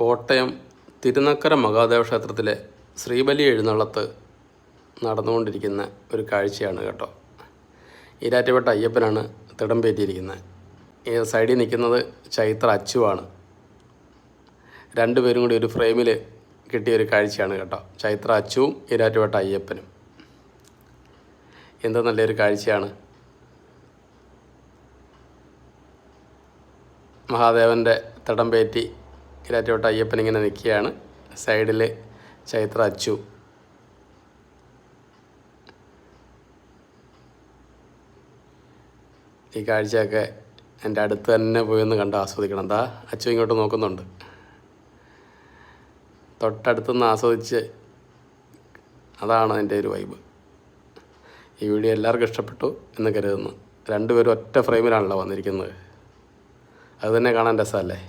കോട്ടയം തിരുനക്കര മഹാദേവ ക്ഷേത്രത്തിലെ ശ്രീബലി എഴുന്നള്ളത്ത് നടന്നുകൊണ്ടിരിക്കുന്ന ഒരു കാഴ്ചയാണ് കേട്ടോ. ഈരാറ്റുപേട്ട അയ്യപ്പനാണ് തിടമ്പേറ്റിയിരിക്കുന്നത്. ഈ സൈഡിൽ നിൽക്കുന്നത് ചൈത്ര അച്ചുവാണ്. രണ്ടുപേരും കൂടി ഒരു ഫ്രെയിമിൽ കിട്ടിയൊരു കാഴ്ചയാണ് കേട്ടോ. ചൈത്ര അച്ചുവും ഈരാറ്റുപേട്ട അയ്യപ്പനും. എന്ത് നല്ലൊരു കാഴ്ചയാണ്. മഹാദേവൻ്റെ തിടമ്പേറ്റി ഈരാറ്റുപേട്ട അയ്യപ്പനിങ്ങനെ നിൽക്കുകയാണ്. സൈഡിൽ ചൈത്ര അച്ചു. ഈ കാഴ്ചയൊക്കെ എൻ്റെ അടുത്ത് തന്നെ പോയി ഒന്ന് കണ്ട് ആസ്വദിക്കണം. എന്താ അച്ചു ഇങ്ങോട്ട് നോക്കുന്നുണ്ട്. തൊട്ടടുത്തുനിന്ന് ആസ്വദിച്ച് അതാണ് അതിൻ്റെ ഒരു വൈബ്. ഈ വീഡിയോ എല്ലാവർക്കും ഇഷ്ടപ്പെട്ടു എന്ന് കരുതുന്നു. രണ്ടുപേരും ഒറ്റ ഫ്രെയിമിലാണല്ലോ വന്നിരിക്കുന്നത്. അത് തന്നെ കാണാൻ രസമല്ലേ.